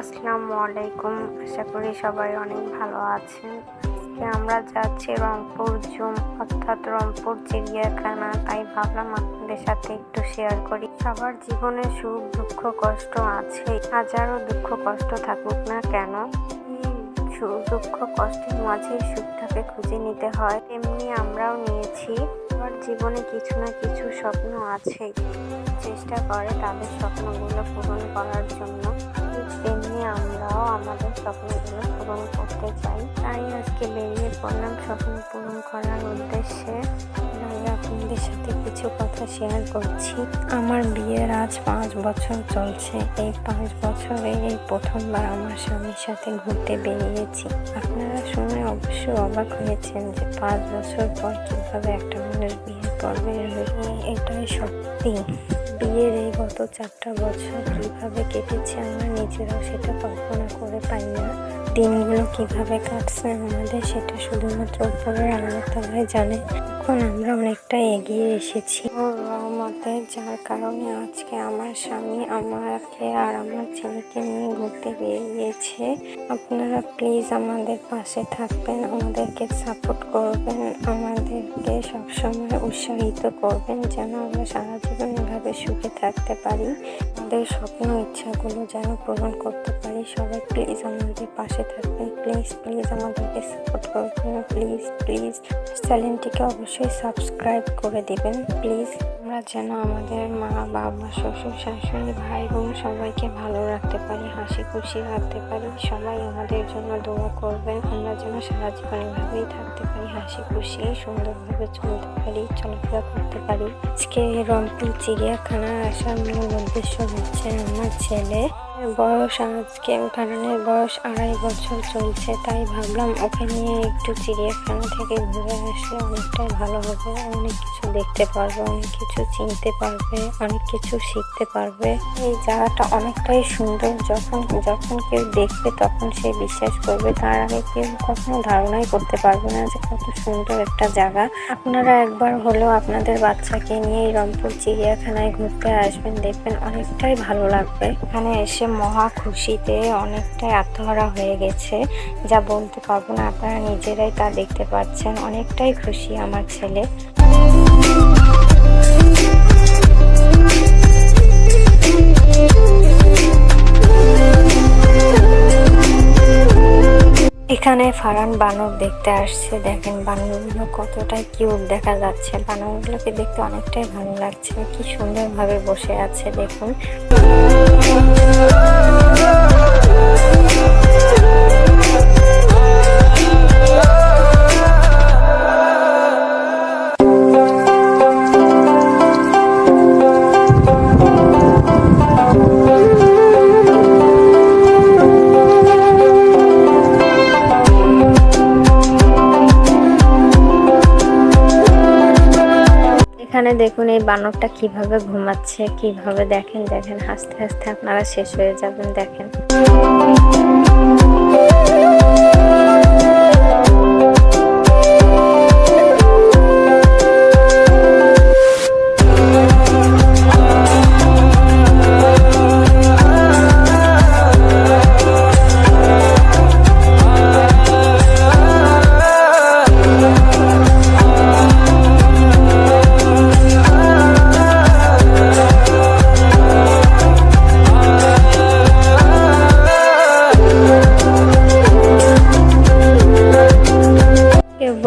আসসালামু আলাইকুম। আশা করি সবাই অনেক ভালো আছেন। আজকে আমরা যাচ্ছি রংপুর জুম অর্থাৎ রংপুর চিড়িয়াখানা, তাই ভাবলাম আপনাদের সাথে একটু শেয়ার করি। সবার জীবনে সুখ দুঃখ কষ্ট আছে, হাজারো দুঃখ কষ্ট থাকুক না কেন, সুখ দুঃখ কষ্টের মাঝে সুখটাকে খুঁজে নিতে হয়। তেমনি আমরাও নিয়েছি। সবার জীবনে কিছু না কিছু স্বপ্ন আছে, চেষ্টা করে তাদের স্বপ্নগুলো পূরণ করার জন্য। তেমনি আমরাও আমাদের স্বপ্নগুলো পূরণ করতে চাই, তাই আজকে বেরিয়ে পড়লাম স্বপ্ন পূরণ করার উদ্দেশ্যে। আপনাদের সাথে কিছু কথা শেয়ার করছি। আমার বিয়ের আজ 5 বছর চলছে। এই 5 বছরে এই প্রথমবার আমার স্বামীর সাথে ঘুরতে বেরিয়েছি। আপনারা শুনে অবশ্যই অবাক হয়েছেন যে 5 বছর পর কিভাবে একটা মানুষ বিয়ে করবে। এটাই সত্যি। বিয়ের এই গত 4টা বছর কিভাবে কেটেছে আমরা নিজেরাও সেটা কল্পনা করে পাই না। দিনগুলো কিভাবে কাটছে আমাদের সেটা শুধুমাত্র উপরের আল্লাহ তাআলাই জানে। এখন আমরা অনেকটা এগিয়ে এসেছি ওর রহমতে, যার কারণে আজকে আমার স্বামী আমাকে আর আমার ছেলেকে নিয়ে ঘুরতে বেরিয়েছে। আপনারা প্লিজ আমাদের পাশে থাকবেন, আমাদেরকে সাপোর্ট করবেন, আমাদেরকে সবসময় উৎসাহিত করবেন যেন আমরা সারা জীবন এভাবে সুখে থাকতে পারি, আমাদের স্বপ্ন ইচ্ছাগুলো যেন পূরণ করতে পারি। সবাই প্লিজ আমাদের পাশে থাকবেন, প্লিজ প্লিজ আমাদেরকে সাপোর্ট করবেন, প্লিজ প্লিজ চ্যানেলটিকে অবশ্যই সাবস্ক্রাইব করে দিবেন প্লিজ। আমরা যেন আমাদের মা বাবা শ্বশুর শাশুড়ি ভাই বোন সবাইকে ভালো রাখতে পারি, হাসি খুশি রাখতে পারি। সবাই আমাদের জন্য দোয়া করবেন, আমরা যেন সারা জীবন এভাবেই থাকতে পারি, হাসি খুশি সুন্দরভাবে চলতে পারি, চলাফেরা করতে পারি। আজকে রংপুর চিড়িয়াখানা আসার মূল উদ্দেশ্য হচ্ছে আমার ছেলে বয়স, আজকে কারণের বয়স 2.5 বছর চলছে, তাই ভাবলাম ওকে নিয়ে একটু চিড়িয়াখানা থেকে ঘুরে আসলে অনেকটাই ভালো হবে। অনেক কিছু দেখতে পারবে, অনেক কিছু চিনতে পারবে, অনেক কিছু শিখতে পারবে। এই জায়গাটা অনেকটাই সুন্দর। যখন কেউ দেখবে তখন সে বিশ্বাস করবে, তার আগে কেউ কখনো ধারণাই করতে পারবে না যে কত সুন্দর একটা জায়গা। আপনারা একবার হলেও আপনাদের বাচ্চাকে নিয়ে রংপুর চিড়িয়াখানায় ঘুরতে আসবেন, দেখবেন অনেকটাই ভালো লাগবে। এখানে এসে মহা খুশিতে অনেকটাই আত্মহারা হয়ে গেছে, যা বলতে পারবো না। আপনারা নিজেরাই তা দেখতে পাচ্ছেন। অনেকটাই খুশি আমার ছেলে। এখানে ফারান বানর দেখতে আসছে। দেখেন বানরগুলো কতটাই কিউট দেখা যাচ্ছে। বানরগুলোকে দেখতে অনেকটাই ভালো লাগছে, কি সুন্দরভাবে বসে আছে দেখুন। এখানে দেখুন এই বানরটা কিভাবে ঘুমাচ্ছে, কিভাবে দেখেন হাসতে হাসতে আপনারা শেষ হয়ে যাবেন। দেখেন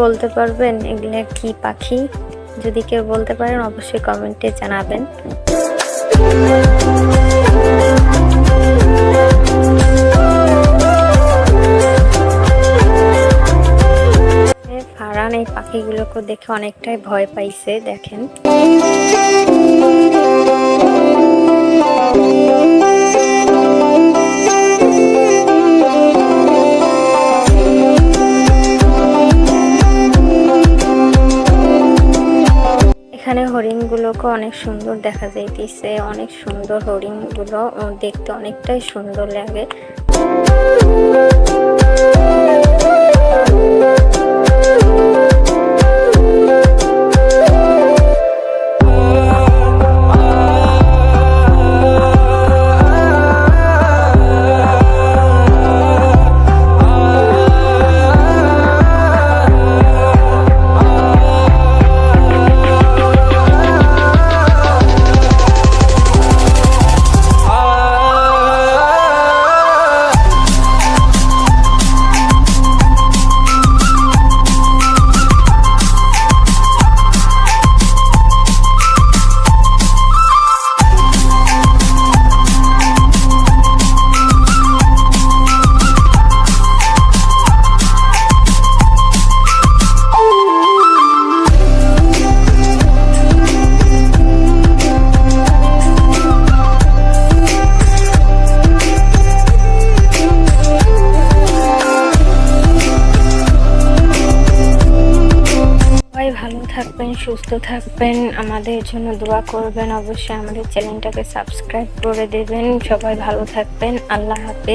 বলতে পারবেন এগুলা কি পাখি? যদি কেউ বলতে পারেন অবশ্যই কমেন্টে জানাবেন। ফারান এই পাখিগুলোকে দেখে অনেকটাই ভয় পাইছে। দেখেন এখানে হরিণগুলোকে অনেক সুন্দর দেখা যাইতেছে, অনেক সুন্দর হরিণগুলো দেখতে অনেকটাই সুন্দর লাগে। থাকবেন, সুস্থ থাকবেন, আমাদের জন্য দোয়া করবেন, অবশ্যই আমাদের চ্যানেলটাকে সাবস্ক্রাইব করে দেবেন। সবাই ভালো থাকবেন, আল্লাহ হাফেজ।